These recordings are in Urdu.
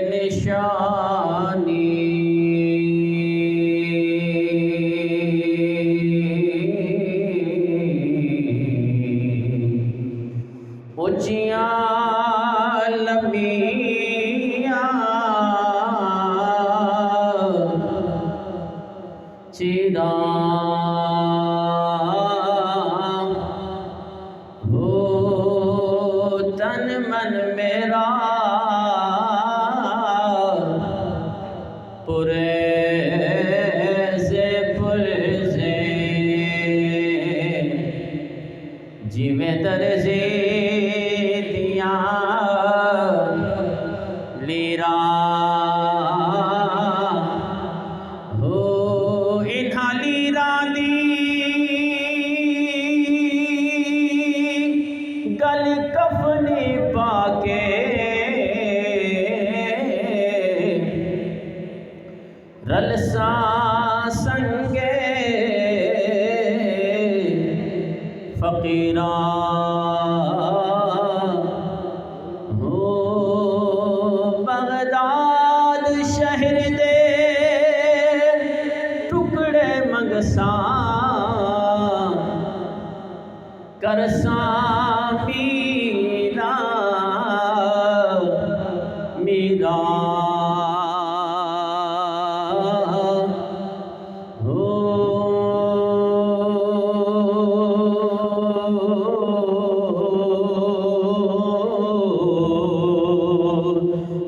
نشانی اونچیاں لمبیاں چیراں ہو تن من میرا پریزے جیویں درزے دیاں لیرا ہو انہاں لیراں دی گل کفنی پا کے رلساں سنگے فقیراں ہو بغداد شہر دے ٹکڑے منگساں کرساں میرا میرا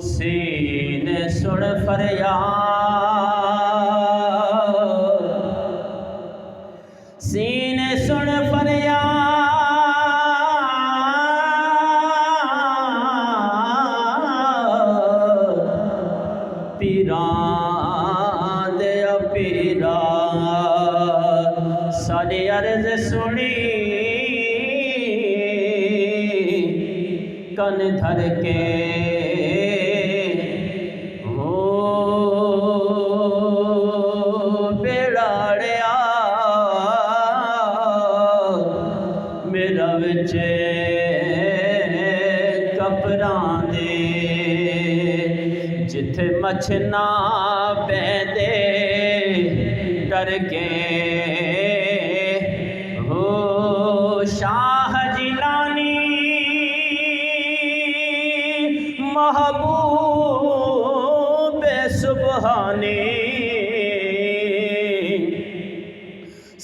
سینے سن فریاد سینے سن فریاد پیران دے پیران ساری عرض سنی کن دھر کے میرا وچے کپراں دے جتھے مچھنا پیندے ڈر کے ہو شاہ جیلانی محبوب سبحانی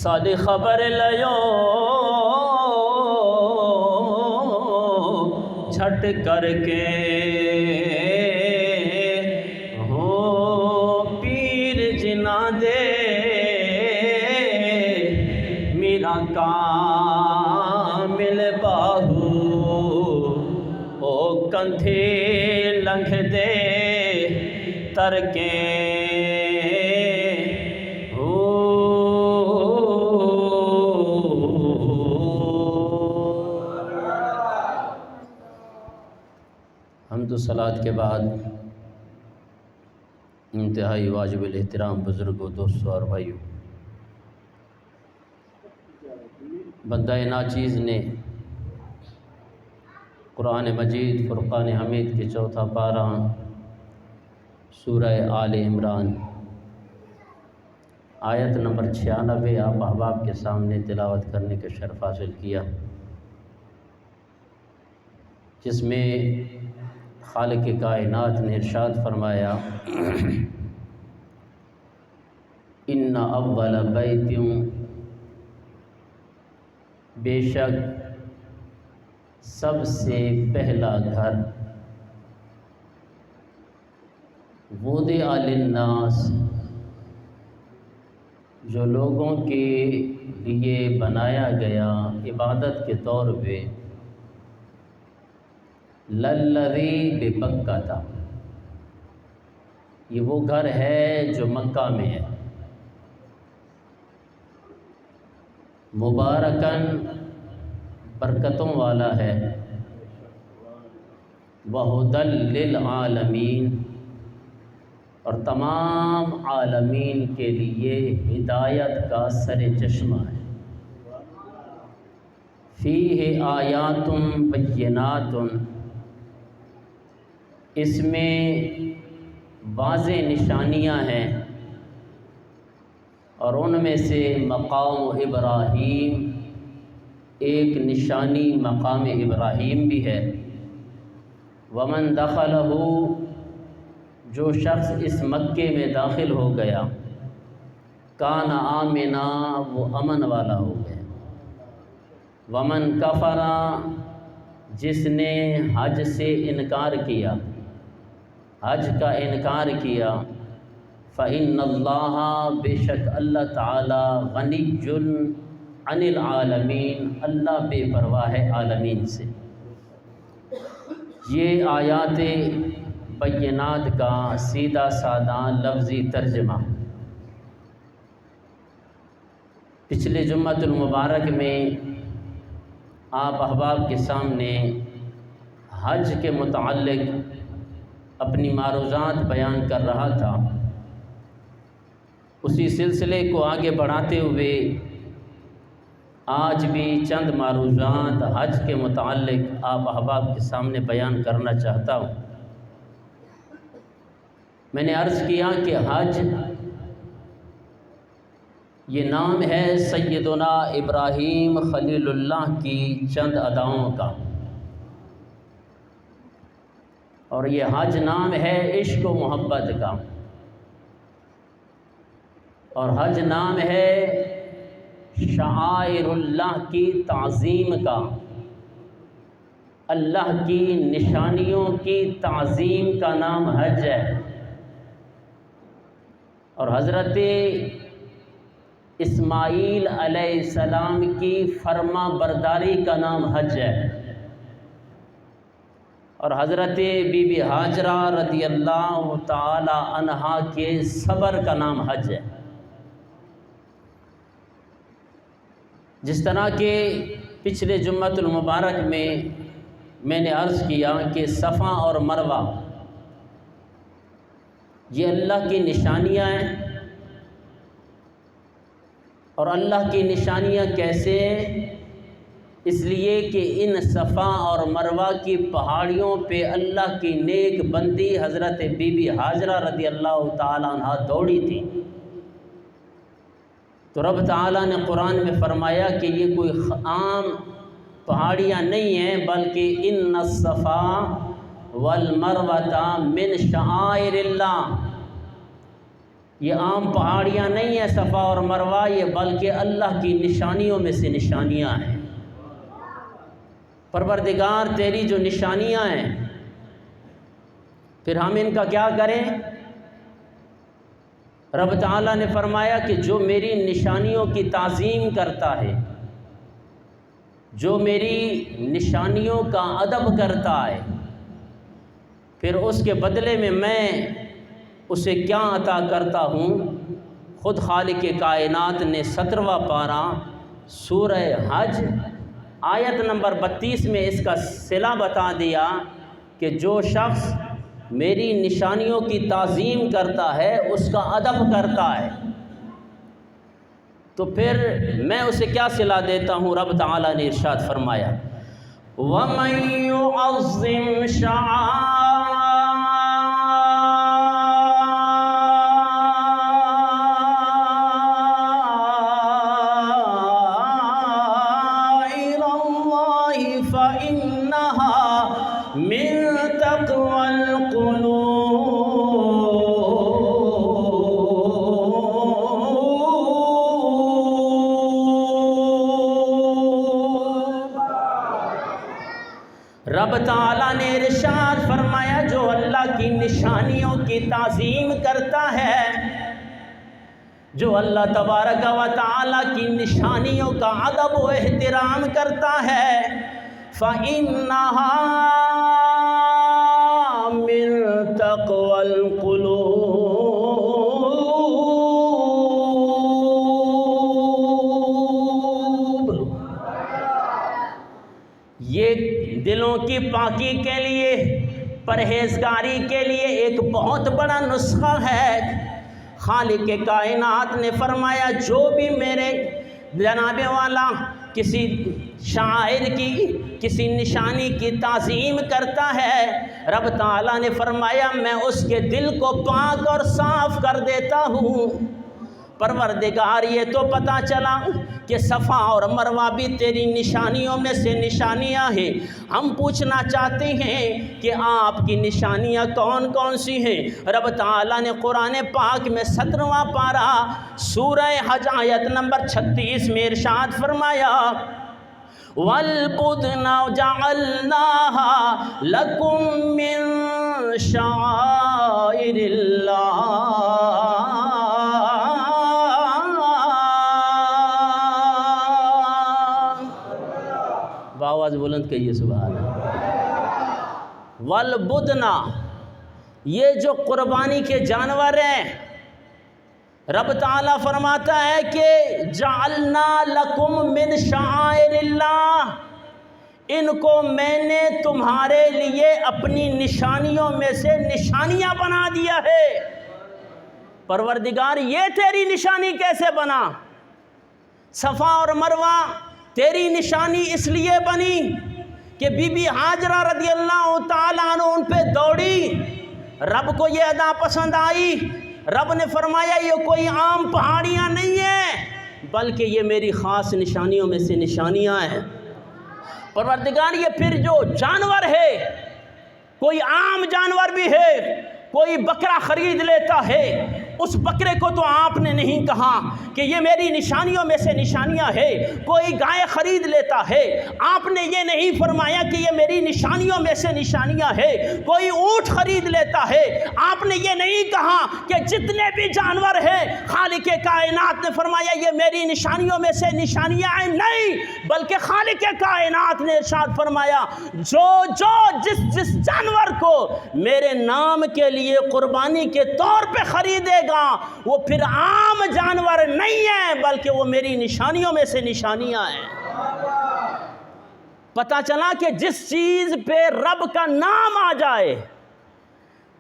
ساری خبر لیو چھٹ کر کے ہو پیر جناں دے میرا کامل باہو او کندھے لنگھ دے تر کے حمد و صلاۃ کے بعد انتہائی واجب الاحترام بزرگوں، دوستوں اور بھائیوں، بندہ ناچیز نے قرآن مجید فرقان حمید کے چوتھا پارہ سورہ آل عمران آیت نمبر 96 آپ احباب کے سامنے تلاوت کرنے کا شرف حاصل کیا، جس میں خالق کائنات نے ارشاد فرمایا ان اول بیت، بے شک سب سے پہلا گھر، وضع للناس، جو لوگوں کے لیے بنایا گیا عبادت کے طور پہ، للذی بمکہ تھا، یہ وہ گھر ہے جو مکہ میں ہے، مبارکن، برکتوں والا ہے، وہدی للعالمین، اور تمام عالمین کے لیے ہدایت کا سر چشمہ ہے، فیہ آیات بینات، اس میں واضح نشانیاں ہیں، اور ان میں سے مقام ابراہیم ایک نشانی مقام ابراہیم بھی ہے۔ ومن دخلہ، جو شخص اس مکے میں داخل ہو گیا، کان آمنا، وہ امن والا ہو گیا۔ ومن کفر، جس نے حج سے انکار کیا، حج کا انکار کیا، فإن اللہ، بے شک اللہ تعالی، غنی عن العالمین، اللہ بے پرواہ ہے عالمین سے۔ یہ آیات بینات کا سیدھا سادہ لفظی ترجمہ۔ پچھلے جمعۃ المبارک میں آپ احباب کے سامنے حج کے متعلق اپنی معروضات بیان کر رہا تھا۔ اسی سلسلے کو آگے بڑھاتے ہوئے آج بھی چند معروضات حج کے متعلق آپ احباب کے سامنے بیان کرنا چاہتا ہوں۔ میں نے عرض کیا کہ حج یہ نام ہے سیدنا ابراہیم خلیل اللہ کی چند اداؤں کا، اور یہ حج نام ہے عشق و محبت کا، اور حج نام ہے شعائر اللہ کی تعظیم کا، اللہ کی نشانیوں کی تعظیم کا نام حج ہے، اور حضرت اسماعیل علیہ السلام کی فرما برداری کا نام حج ہے، اور حضرت بی بی ہاجرہ رضی اللہ تعالی عنہا کے صبر کا نام حج ہے۔ جس طرح کہ پچھلے جمعۃ المبارک میں نے عرض کیا کہ صفا اور مروہ یہ اللہ کی نشانیاں ہیں، اور اللہ کی نشانیاں کیسے؟ اس لیے کہ ان صفا اور مروہ کی پہاڑیوں پہ اللہ کی نیک بندی حضرت بی بی ہاجرہ رضی اللہ تعالیٰ عنہ دوڑی تھی۔ تو رب تعالیٰ نے قرآن میں فرمایا کہ یہ کوئی عام پہاڑیاں نہیں ہیں، بلکہ ان الصفا والمروۃ من شعائر اللہ، یہ عام پہاڑیاں نہیں ہیں صفا اور مروہ، یہ بلکہ اللہ کی نشانیوں میں سے نشانیاں ہیں۔ پروردگار تیری جو نشانیاں ہیں، پھر ہم ان کا کیا کریں؟ رب تعالیٰ نے فرمایا کہ جو میری نشانیوں کی تعظیم کرتا ہے، جو میری نشانیوں کا ادب کرتا ہے، پھر اس کے بدلے میں اسے کیا عطا کرتا ہوں؟ خود خالق کائنات نے 17واں پارہ سورہ حج آیت نمبر 32 میں اس کا صلہ بتا دیا کہ جو شخص میری نشانیوں کی تعظیم کرتا ہے، اس کا ادب کرتا ہے، تو پھر میں اسے کیا صلہ دیتا ہوں؟ رب تعالیٰ نے ارشاد فرمایا وَمَن يُعَظِّمْ شعائر اللَّهِ فَإِنَّهَا مِن تَقْوَى رب تعالیٰ نے ارشاد فرمایا جو اللہ کی نشانیوں کی تعظیم کرتا ہے، جو اللہ تبارک و تعالیٰ کی نشانیوں کا ادب و احترام کرتا ہے، فَإِنَّهَا مِن تَقْوَى الْقُلُوبِ، یہ دلوں کی پاکی کے لیے، پرہیزگاری کے لیے ایک بہت بڑا نسخہ ہے۔ خالق کائنات نے فرمایا جو بھی میرے جناب والا کسی شاعر کی کسی نشانی کی تعظیم کرتا ہے، رب تعالیٰ نے فرمایا میں اس کے دل کو پاک اور صاف کر دیتا ہوں۔ پروردگار یہ تو پتہ چلا کہ صفا اور مروہ بھی تیری نشانیوں میں سے نشانیاں ہیں، ہم پوچھنا چاہتے ہیں کہ آپ کی نشانیاں کون کون سی ہیں؟ رب تعالیٰ نے قرآن پاک میں 17واں پارہ سورہ حج آیت نمبر 36 میں ارشاد فرمایا وَالْبُدْنَ جَعَلْنَاهَا لَكُم مِّن شَعَائِرِ اللَّهِ آواز بلند کہیے سبحان اللہ۔ والبدنا، یہ جو قربانی کے جانور ہیں، رب تعالیٰ فرماتا ہے کہ جعلنا لکم من شعائر اللہ، ان کو میں نے تمہارے لیے اپنی نشانیوں میں سے نشانیاں بنا دیا ہے۔ پروردگار یہ تیری نشانی کیسے بنا؟ صفا اور مروہ تیری نشانی اس لیے بنی کہ بی بی ہاجرہ رضی اللہ تعالیٰ عنہ ان پہ دوڑی، رب کو یہ ادا پسند آئی، رب نے فرمایا یہ کوئی عام پہاڑیاں نہیں ہیں بلکہ یہ میری خاص نشانیوں میں سے نشانیاں ہیں۔ پروردگار یہ پھر جو جانور ہے، کوئی عام جانور بھی ہے، کوئی بکرا خرید لیتا ہے، اس بکرے کو تو آپ نے نہیں کہا کہ یہ میری نشانیوں میں سے نشانیاں ہے۔ کوئی گائے خرید لیتا ہے، آپ نے یہ نہیں فرمایا کہ یہ میری نشانیوں میں سے نشانیاں ہے۔ کوئی اونٹ خرید لیتا ہے، آپ نے یہ نہیں کہا کہ جتنے بھی جانور ہیں خالق کائنات نے فرمایا یہ میری نشانیوں میں سے نشانیاں ہیں، نہیں، بلکہ خالق کائنات نے ارشاد فرمایا جو جس جانور کو میرے نام کے لیے قربانی کے طور پہ خریدے گا وہ پھر عام جانور نہیں ہے بلکہ وہ میری نشانیوں میں سے نشانیاں ہیں۔ پتہ چلا کہ جس چیز پہ رب کا نام آ جائے،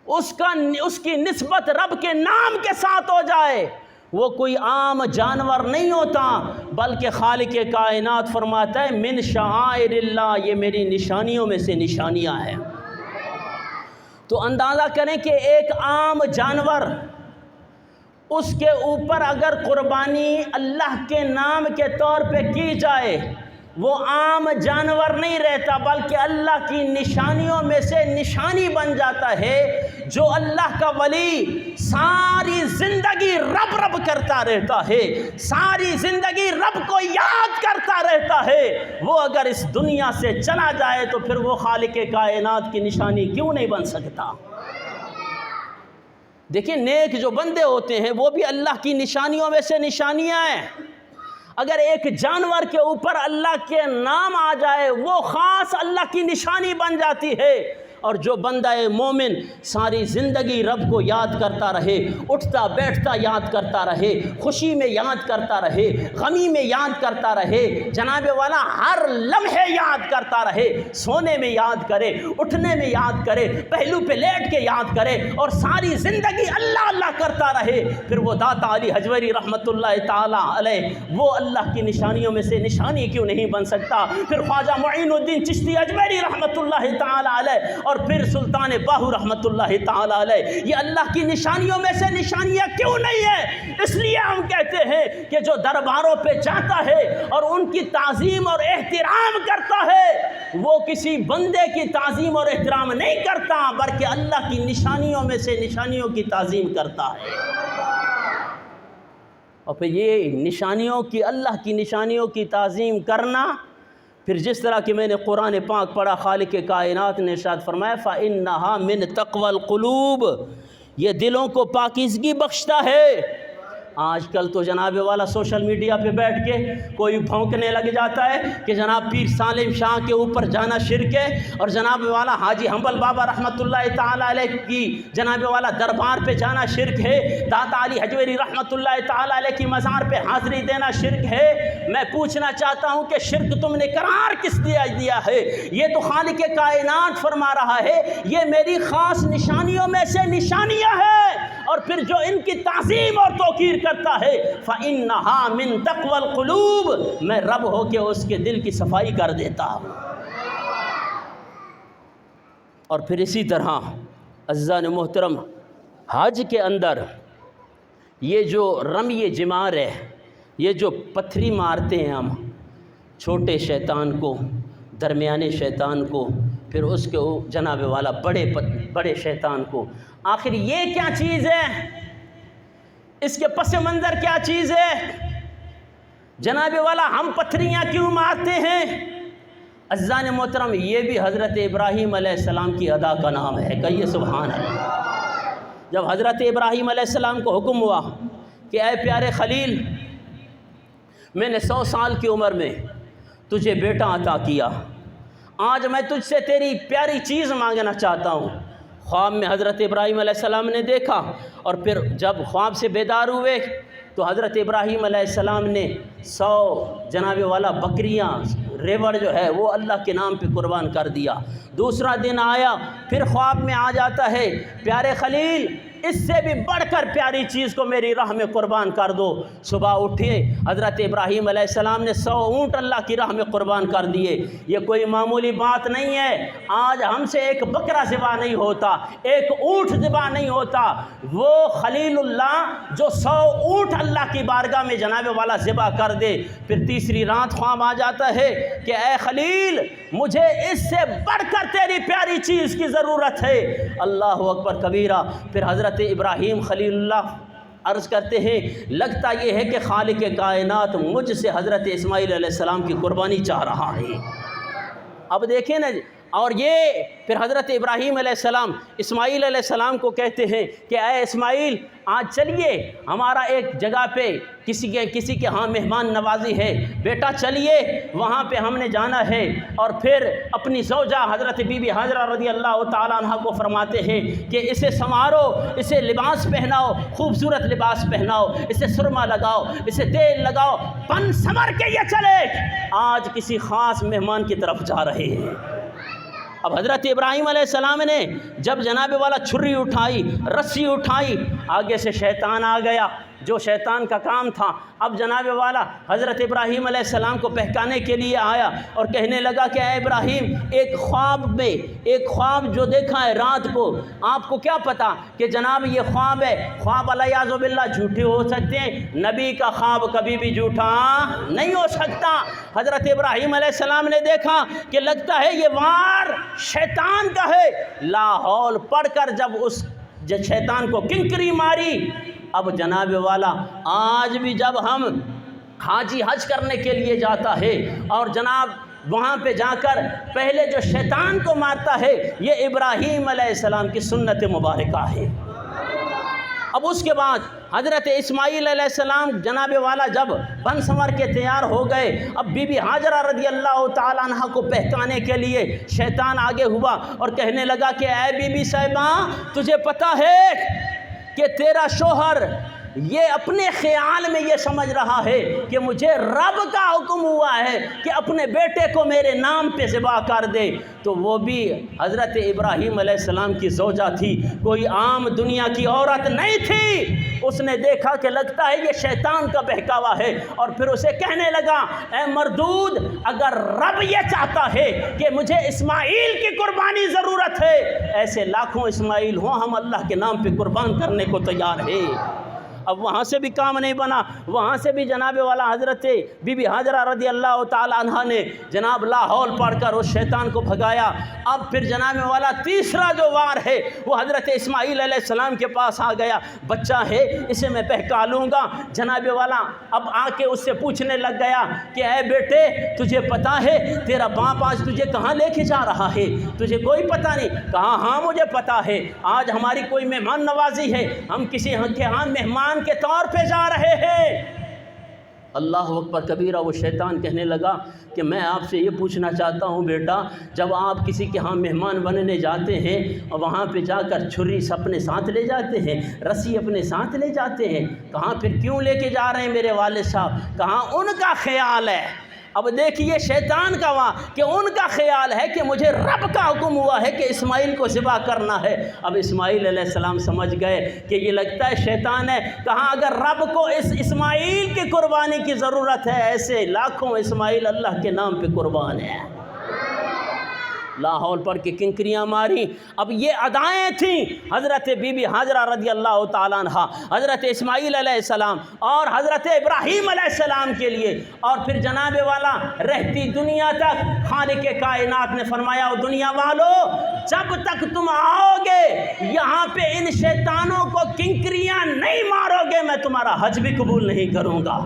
اس کی نسبت رب کے نام کے ساتھ ہو جائے، وہ کوئی عام جانور نہیں ہوتا بلکہ خالق کائنات فرماتا ہے من شعائر اللہ، یہ میری نشانیوں میں سے نشانیاں ہیں۔ تو اندازہ کریں کہ ایک عام جانور، اس کے اوپر اگر قربانی اللہ کے نام کے طور پہ کی جائے وہ عام جانور نہیں رہتا بلکہ اللہ کی نشانیوں میں سے نشانی بن جاتا ہے۔ جو اللہ کا ولی ساری زندگی رب رب کرتا رہتا ہے، ساری زندگی رب کو یاد کرتا رہتا ہے، وہ اگر اس دنیا سے چلا جائے تو پھر وہ خالق کائنات کی نشانی کیوں نہیں بن سکتا؟ دیکھیں نیک جو بندے ہوتے ہیں وہ بھی اللہ کی نشانیوں میں سے نشانیاں ہیں۔ اگر ایک جانور کے اوپر اللہ کے نام آ جائے وہ خاص اللہ کی نشانی بن جاتی ہے۔ اور جو بندہ مومن ساری زندگی رب کو یاد کرتا رہے، اٹھتا بیٹھتا یاد کرتا رہے، خوشی میں یاد کرتا رہے، غمی میں یاد کرتا رہے، جناب والا ہر لمحے یاد کرتا رہے، سونے میں یاد کرے، اٹھنے میں یاد کرے، پہلو پہ لیٹ کے یاد کرے اور ساری زندگی اللہ اللہ کرتا رہے، پھر وہ داتا علی حجویری رحمۃ اللہ تعالیٰ علیہ وہ اللہ کی نشانیوں میں سے نشانی کیوں نہیں بن سکتا؟ پھر خواجہ معین الدین چشتی اجمیری رحمۃ اللہ تعالیٰ علیہ اور پھر سلطان باہو رحمۃ اللہ تعالیٰ علیہ، یہ اللہ کی نشانیوں میں سے نشانیاں کیوں نہیں ہیں؟ اس لیے ہم کہتے ہیں کہ جو درباروں پہ جاتا ہے اور ان کی تعظیم اور احترام کرتا ہے وہ کسی بندے کی تعظیم اور احترام نہیں کرتا بلکہ اللہ کی نشانیوں میں سے نشانیوں کی تعظیم کرتا ہے۔ اور پھر یہ نشانیوں کی، اللہ کی نشانیوں کی تعظیم کرنا، پھر جس طرح کہ میں نے قرآن پاک پڑھا، خالق کائنات نے ارشاد فرمایا فَإِنَّهَا مِن تَقْوَى الْقُلُوبِ، یہ دلوں کو پاکیزگی بخشتا ہے۔ آج کل تو جناب والا سوشل میڈیا پہ بیٹھ کے کوئی بھونکنے لگ جاتا ہے کہ جناب پیر سالم شاہ کے اوپر جانا شرک ہے، اور جناب والا حاجی حنبل بابا رحمۃ اللہ تعالیٰ علیہ کی جناب والا دربار پہ جانا شرک ہے، داتا علی حجویری رحمۃ اللہ تعالیٰ علیہ کی مزار پہ حاضری دینا شرک ہے۔ میں پوچھنا چاہتا ہوں کہ شرک تم نے قرار کس دیا ہے؟ یہ تو خالق کائنات فرما رہا ہے یہ میری خاص نشانیوں میں سے نشانیاں ہے، اور پھر جو ان کی تعظیم اور توقیر کرتا ہے فَإِنَّهَا مِن تَقْوَى الْقُلُوبِ، میں رب ہو کے اس کے دل کی صفائی کر دیتا ہوں۔ اور پھر اسی طرح عزیزان محترم، حج کے اندر یہ جو رمی جمار ہے، یہ جو پتھری مارتے ہیں ہم چھوٹے شیطان کو، درمیانے شیطان کو، پھر اس کے جناب والا بڑے شیطان کو، آخر یہ کیا چیز ہے؟ اس کے پس منظر کیا چیز ہے؟ جناب والا ہم پتھریاں کیوں مارتے ہیں؟ عزیزان محترم، یہ بھی حضرت ابراہیم علیہ السلام کی ادا کا نام ہے، کہیے سبحان اللہ۔ جب حضرت ابراہیم علیہ السلام کو حکم ہوا کہ اے پیارے خلیل، میں نے 100 سال کی عمر میں تجھے بیٹا عطا کیا، آج میں تجھ سے تیری پیاری چیز مانگنا چاہتا ہوں۔ خواب میں حضرت ابراہیم علیہ السلام نے دیکھا، اور پھر جب خواب سے بیدار ہوئے تو حضرت ابراہیم علیہ السلام نے 100 جناب والا بکریاں، ریوڑ جو ہے وہ اللہ کے نام پہ قربان کر دیا۔ دوسرا دن آیا، پھر خواب میں آ جاتا ہے، پیارے خلیل اس سے بھی بڑھ کر پیاری چیز کو میری راہ میں قربان کر دو۔ صبح اٹھے، حضرت ابراہیم علیہ السلام نے 100 اونٹ اللہ کی راہ میں قربان کر دیے۔ یہ کوئی معمولی بات نہیں ہے، آج ہم سے ایک بکرا ذبح نہیں ہوتا، ایک اونٹ ذبح نہیں ہوتا۔ وہ خلیل اللہ جو 100 اونٹ اللہ کی بارگاہ میں جناب والا ذبح کر دے، پھر تیسری رات خواب آ جاتا ہے کہ اے خلیل مجھے اس سے بڑھ کر تیری پیاری چیز کی ضرورت ہے۔ اللہ اکبر کبیرہ۔ پھر حضرت ابراہیم خلیل اللہ عرض کرتے ہیں، لگتا یہ ہے کہ خالق کائنات مجھ سے حضرت اسماعیل علیہ السلام کی قربانی چاہ رہا ہے۔ اب دیکھیں نا، اور یہ پھر حضرت ابراہیم علیہ السلام اسماعیل علیہ السلام کو کہتے ہیں کہ اے اسماعیل آج چلیے، ہمارا ایک جگہ پہ کسی کے ہاں مہمان نوازی ہے، بیٹا چلیے وہاں پہ ہم نے جانا ہے۔ اور پھر اپنی زوجہ حضرت بی بی حاجرہ رضی اللہ تعالیٰ عنہ کو فرماتے ہیں کہ اسے سنوارو، اسے لباس پہناؤ، خوبصورت لباس پہناؤ، اسے سرما لگاؤ، اسے تیل لگاؤ، بن سنور کے یہ چلے، آج کسی خاص مہمان کی طرف جا رہے ہیں۔ اب حضرت ابراہیم علیہ السلام نے جب جناب والا چھری اٹھائی، رسی اٹھائی، آگے سے شیطان آ گیا جو شیطان کا کام تھا۔ اب جناب والا حضرت ابراہیم علیہ السلام کو بہکانے کے لیے آیا اور کہنے لگا کہ اے ابراہیم، ایک خواب جو دیکھا ہے رات کو، آپ کو کیا پتا کہ جناب یہ خواب ہے؟ خواب علیہ باللہ جھوٹے ہو سکتے ہیں، نبی کا خواب کبھی بھی جھوٹا نہیں ہو سکتا۔ حضرت ابراہیم علیہ السلام نے دیکھا کہ لگتا ہے یہ وار شیطان کا ہے، لاحول پڑھ کر جب اس شیطان کو کنکری ماری۔ اب جناب والا آج بھی جب ہم حاجی حج کرنے کے لیے جاتا ہے اور جناب وہاں پہ جا کر پہلے جو شیطان کو مارتا ہے، یہ ابراہیم علیہ السلام کی سنت مبارکہ ہے۔ اب اس کے بعد حضرت اسماعیل علیہ السلام جناب والا جب بن سنور کے تیار ہو گئے، اب بی بی حاجرہ رضی اللہ تعالیٰ عنہ کو بہکانے کے لیے شیطان آگے ہوا اور کہنے لگا کہ اے بی بی صاحبہ، تجھے پتہ ہے کہ تیرا شوہر یہ اپنے خیال میں یہ سمجھ رہا ہے کہ مجھے رب کا حکم ہوا ہے کہ اپنے بیٹے کو میرے نام پہ ذبح کر دے۔ تو وہ بھی حضرت ابراہیم علیہ السلام کی زوجہ تھی، کوئی عام دنیا کی عورت نہیں تھی۔ اس نے دیکھا کہ لگتا ہے یہ شیطان کا بہکاوا ہے، اور پھر اسے کہنے لگا اے مردود، اگر رب یہ چاہتا ہے کہ مجھے اسماعیل کی قربانی ضرورت ہے، ایسے لاکھوں اسماعیل ہوں، ہم اللہ کے نام پہ قربان کرنے کو تیار ہیں۔ اب وہاں سے بھی کام نہیں بنا، وہاں سے بھی جناب والا حضرت بی بی حاجرہ رضی اللہ تعالی عنہ نے جناب لاحول پڑھ کر اس شیطان کو بھگایا۔ اب پھر جناب والا تیسرا جو وار ہے وہ حضرت اسماعیل علیہ السلام کے پاس آ گیا، بچہ ہے اسے میں بہکا لوں گا۔ جناب والا اب آ کے اس سے پوچھنے لگ گیا کہ اے بیٹے، تجھے پتا ہے تیرا باپ آج تجھے کہاں لے کے جا رہا ہے؟ تجھے کوئی پتہ نہیں؟ کہا ہاں مجھے پتا ہے، آج ہماری کوئی مہمان نوازی ہے، ہم کسی کے ہاں مہمان کے طور پہ جا رہے ہیں۔ اللہ اکبر کبیرہ۔ وہ شیطان کہنے لگا کہ میں آپ سے یہ پوچھنا چاہتا ہوں بیٹا، جب آپ کسی کے ہاں مہمان بننے جاتے ہیں اور وہاں پہ جا کر چھری اپنے ساتھ لے جاتے ہیں، رسی اپنے ساتھ لے جاتے ہیں، کہاں پھر کیوں لے کے جا رہے ہیں میرے والد صاحب؟ کہاں ان کا خیال ہے اب دیکھیے شیطان کا وہاں کہ ان کا خیال ہے کہ مجھے رب کا حکم ہوا ہے کہ اسماعیل کو ذبح کرنا ہے۔ اب اسماعیل علیہ السلام سمجھ گئے کہ یہ لگتا ہے شیطان ہے، کہاں اگر رب کو اس اسماعیل کی قربانی کی ضرورت ہے، ایسے لاکھوں اسماعیل اللہ کے نام پہ قربان ہیں۔ لاہور پر کی کنکریاں ماری۔ اب یہ ادائیں تھیں حضرت بی بی ہاجرہ رضی اللہ تعالیٰ عنہ، حضرت اسماعیل علیہ السلام اور حضرت ابراہیم علیہ السلام کے لیے، اور پھر جناب والا رہتی دنیا تک خالق کائنات نے فرمایا او دنیا والو جب تک تم آؤ گے یہاں پہ ان شیطانوں کو کنکریاں نہیں مارو گے میں تمہارا حج بھی قبول نہیں کروں گا۔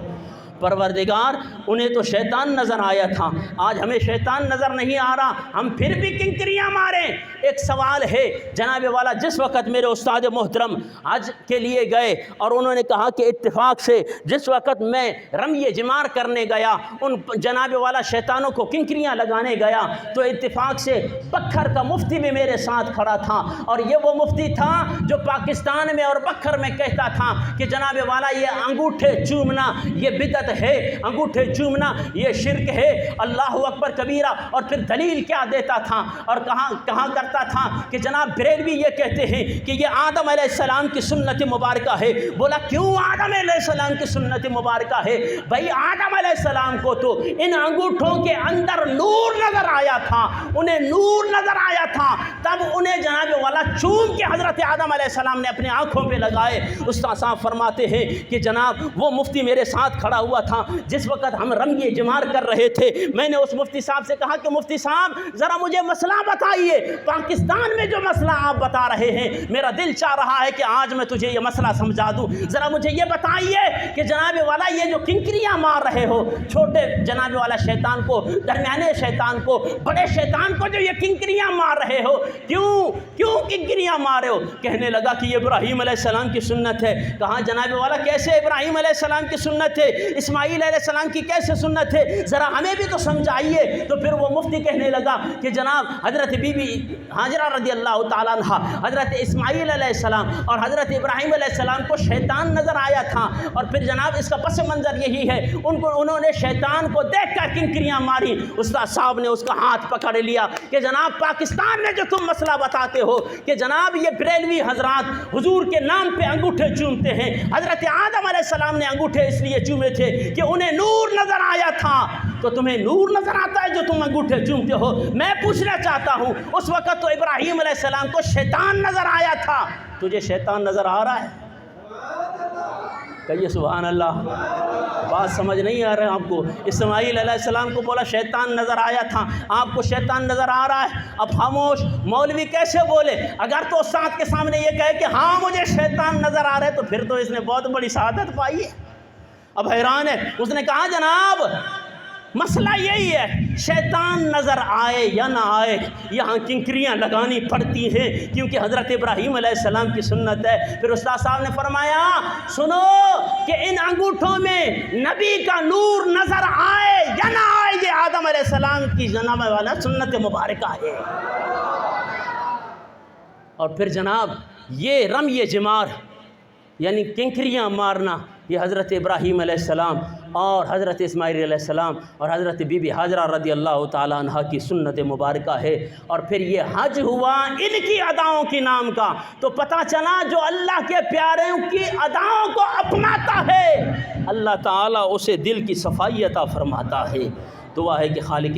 پروردگار انہیں تو شیطان نظر آیا تھا، آج ہمیں شیطان نظر نہیں آ رہا، ہم پھر بھی کنکریاں ماریں۔ ایک سوال ہے جناب والا، جس وقت میرے استاد محترم حج کے لیے گئے اور انہوں نے کہا کہ اتفاق سے جس وقت میں رمی جمار کرنے گیا ان جناب والا شیطانوں کو کنکریاں لگانے گیا تو اتفاق سے بکھر کا مفتی بھی میرے ساتھ کھڑا تھا، اور یہ وہ مفتی تھا جو پاکستان میں اور بکھر میں کہتا تھا کہ جناب والا یہ انگوٹھے چومنا یہ بدعت ہے، انگوٹھے چومنا یہ شرک ہے، اللہ اکبر کبیرہ، اور پھر دلیل کیا دیتا تھا اور کہاں کرتا تھا کہ جناب بریلوی یہ کہتے ہیں کہ یہ آدم علیہ السلام کی سنت مبارکہ ہے۔ بولا کیوں آدم علیہ السلام کی سنت مبارکہ ہے؟ بھائی آدم علیہ السلام کو تو ان انگوٹھوں کے اندر نور نظر آیا تھا، انہیں نور نظر آیا تھا، تب انہیں جناب والا چوم کے حضرت آدم علیہ السلام نے اپنے آنکھوں پہ لگائے۔ استاد صاحب فرماتے ہیں کہ جناب وہ مفتی میرے ساتھ کھڑا ہوا تھا، جس وقت ہم رمی جمار کر رہے تھے میں نے اس مفتی صاحب سے کہا کہ مفتی صاحب ذرا مجھے مسئلہ بتائیے، پاکستان میں جو مسئلہ آپ بتا رہے ہیں میرا دل چاہ رہا ہے کہ آج میں تجھے یہ مسئلہ سمجھا دوں، ذرا مجھے یہ بتائیے کہ جناب والا یہ جو کنکریاں مار رہے ہو چھوٹے جناب والا شیطان کو، درمیانے شیطان کو، بڑے شیطان کو جو یہ کنکریاں مار رہے ہو کیوں کنکریاں مارے ہو؟ کہنے لگا کہ یہ ابراہیم علیہ السلام کی سنت ہے۔ کہا جناب والا کیسے ابراہیم علیہ السلام کی سنت ہے، اسماعیل علیہ السلام کی کیسے سنت ہے، ذرا ہمیں بھی تو سمجھائیے۔ تو پھر وہ مفتی کہنے لگا کہ جناب حضرت بی بی ہاجرہ رضی اللہ تعالیٰ عنہ، حضرت اسماعیل علیہ السلام اور حضرت ابراہیم علیہ السلام کو شیطان نظر آیا تھا، اور پھر جناب اس کا پس منظر یہی ہے انہوں نے شیطان کو دیکھ کر کنکریاں ماری۔ استاد صاحب نے اس کا ہاتھ پکڑ لیا کہ جناب پاکستان میں جو تم مسئلہ بتاتے ہو کہ جناب یہ بریلوی حضرات حضور کے نام پہ انگوٹھے چومتے ہیں، حضرت آدم علیہ السلام نے انگوٹھے اس لیے چومے تھے کہ انہیں نور نظر آیا تھا، تو تمہیں نور نظر آتا ہے جو تم انگوٹھے چومتے ہو؟ میں پوچھنا چاہتا ہوں اس وقت تو ابراہیم علیہ السلام کو شیطان نظر آیا تھا، تجھے شیطان نظر آ رہا ہے؟ کہیے سبحان اللہ۔ بات سمجھ نہیں آ رہا ہے آپ کو؟ اسماعیل علیہ السلام کو بولا شیطان نظر آیا تھا، آپ کو شیطان نظر آ رہا ہے؟ اب خاموش، مولوی کیسے بولے؟ اگر تو استاد کے سامنے یہ کہے کہ ہاں مجھے شیطان نظر آ رہا ہے تو پھر تو اس نے بہت بڑی سعادت پائی ہے۔ اب حیران ہے، اس نے کہا جناب مسئلہ یہی ہے، شیطان نظر آئے یا نہ آئے یہاں کنکریاں لگانی پڑتی ہیں کیونکہ حضرت ابراہیم علیہ السلام کی سنت ہے۔ پھر استاد صاحب نے فرمایا سنو کہ ان انگوٹھوں میں نبی کا نور نظر آئے یا نہ آئے یہ آدم علیہ السلام کی جناب والا سنت مبارکہ ہے۔ اور پھر جناب یہ رمی جمار یعنی کنکریاں مارنا یہ حضرت ابراہیم علیہ السلام اور حضرت اسماعیل علیہ السلام اور حضرت بی بی ہاجرہ رضی اللہ تعالیٰ عنہ کی سنت مبارکہ ہے۔ اور پھر یہ حج ہوا ان کی اداؤں کے نام کا، تو پتہ چلا جو اللہ کے پیاروں کی اداؤں کو اپناتا ہے اللہ تعالیٰ اسے دل کی صفائی عطا فرماتا ہے۔ دعا ہے کہ خالق